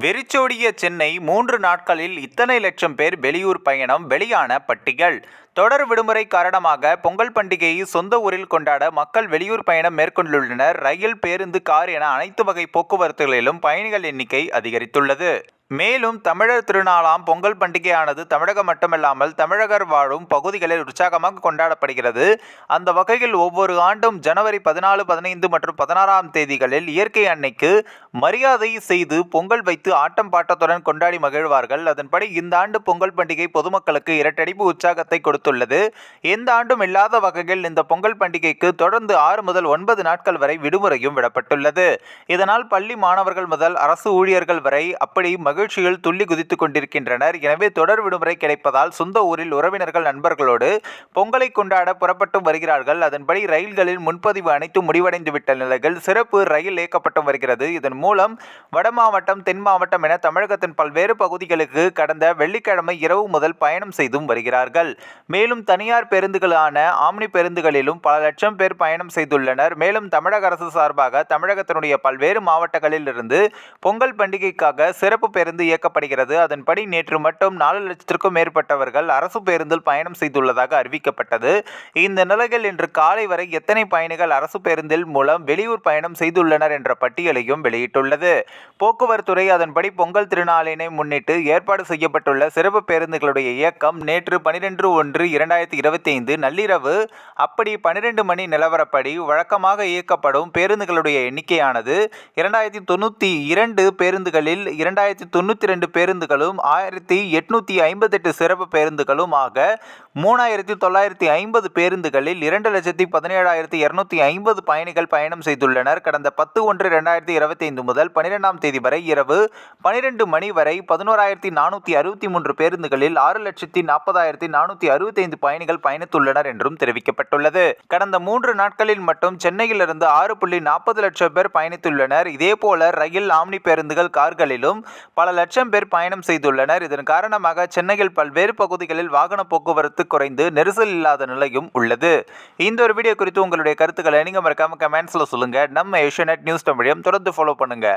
வெறிச்சோடிய சென்னை 3 நாட்களில் இத்தனை லட்சம் பேர் வெளியூர் பயணம் வெளியான பட்டியல். தொடர் விடுமுறை காரணமாக பொங்கல் பண்டிகையை சொந்த ஊரில் கொண்டாட மக்கள் வெளியூர் பயணம் மேற்கொண்டுள்ளனர். ரயில், பேருந்து, கார் என அனைத்து வகை போக்குவரத்துகளிலும் பயணிகள் எண்ணிக்கை அதிகரித்துள்ளது. மேலும் தமிழர் திருநாளாம் பொங்கல் பண்டிகையானது தமிழகம் மட்டுமல்லாமல் தமிழகர் வாழும் பகுதிகளில் உற்சாகமாக கொண்டாடப்படுகிறது. அந்த வகையில் ஒவ்வொரு ஆண்டும் ஜனவரி 14, 15 மற்றும் 16ஆம் தேதிகளில் இயற்கை அன்னைக்கு மரியாதை செய்து பொங்கல் வைத்து ஆட்டம் பாட்டத்துடன் கொண்டாடி மகிழ்வார்கள். அதன்படி இந்த ஆண்டு பொங்கல் பண்டிகை பொதுமக்களுக்கு இரட்டடிப்பு உற்சாகத்தை கொடுத்துள்ளது. எந்த ஆண்டும் இல்லாத வகையில் இந்த பொங்கல் பண்டிகைக்கு தொடர்ந்து 6 முதல் 9 நாட்கள் வரை விடுமுறையும் விடப்பட்டுள்ளது. இதனால் பள்ளி மாணவர்கள் முதல் அரசு ஊழியர்கள் வரை அப்படி மகிழ்ச்சியில் துள்ளி குதித்துக் கொண்டிருக்கின்றனர். எனவே தொடர் விடுமுறை கிடைப்பதால் சொந்த ஊரில் உறவினர்கள், நண்பர்களோடு பொங்கலை கொண்டாட புறப்பட்டு வருகிறார்கள். அதன்படி ரயில்களில் முன்பதிவு அனைத்தும் முடிவடைந்துவிட்ட நிலையில் சிறப்பு ரயில் இயக்கப்பட்டு வருகிறது. இதன் மூலம் வட மாவட்டம், தென் மாவட்டம் என தமிழகத்தின் பல்வேறு பகுதிகளுக்கு கடந்த வெள்ளிக்கிழமை இரவு முதல் பயணம் செய்தும் வருகிறார்கள். மேலும் தனியார் பேருந்துகளான ஆம்னி பேருந்துகளிலும் பல லட்சம் பேர் பயணம் செய்துள்ளனர். மேலும் தமிழக அரசு சார்பாக தமிழகத்தினுடைய பல்வேறு மாவட்டங்களில் இருந்து பொங்கல் பண்டிகைக்காக சிறப்பு பேருந்து இயக்கப்படுகிறது. அதன்படி நேற்று மட்டும் 4 லட்சத்திற்கும் மேற்பட்டவர்கள் அரசு பேருந்தில் பயணம் செய்துள்ளதாக அறிவிக்கப்பட்டது. இந்த நிலையில் இன்று காலை வரை எத்தனை பயணிகள் அரசு பேருந்தில் மூலம் வெளியூர் பயணம் செய்துள்ளனர் என்ற பட்டியலையும் வெளியிட்டுள்ளது. போக்குவரத்துறை அதன்படி பொங்கல் திருநாளினை முன்னிட்டு ஏற்பாடு செய்யப்பட்டுள்ள சிறப்பு பேருந்துகளுடைய இயக்கம் நேற்று 12/1/2025 நள்ளிரவு அப்படி 12 மணி நிலவரப்படி வழக்கமாக இயக்கப்படும் பேருந்துகளுடைய எண்ணிக்கையானது 2092 பேருந்துகளில் 2092 பேருந்துகளும் 1858 சிறப்பு பேருந்துகளும் ஆக 3950 பேருந்துகளில் 2,17,250 பயணிகள் பயணம் செய்துள்ளனர். கடந்த 10/1/2025 முதல் 12ஆம் தேதி வரை இரவு 12 மணி வரை 11,463 பேருந்துகளில் 6,40,465 பயணிகள் பயணித்துள்ளனர் என்றும் தெரிவிக்கப்பட்டுள்ளது. கடந்த 3 நாட்களில் மட்டும் சென்னையிலிருந்து 6.40 லட்சம் பேர் பயணித்துள்ளனர். இதேபோல ரயில், ஆம்னி பேருந்துகள், கார்களிலும் பல லட்சம் பேர் பயணம் செய்துள்ளனர். இதன் காரணமாக சென்னையில் பல்வேறு பகுதிகளில் வாகன போக்குவரத்து குறைந்து நெரிசல் இல்லாத நிலையும் உள்ளது. இந்த ஒரு வீடியோ குறித்து உங்களுடைய கருத்துக்களை நீங்க மறக்காம கமெண்ட்ஸ்ல சொல்லுங்க. நம்ம ஏஷியாநெட் நியூஸ் தமிழையும் தொடர்ந்து ஃபாலோ பண்ணுங்க.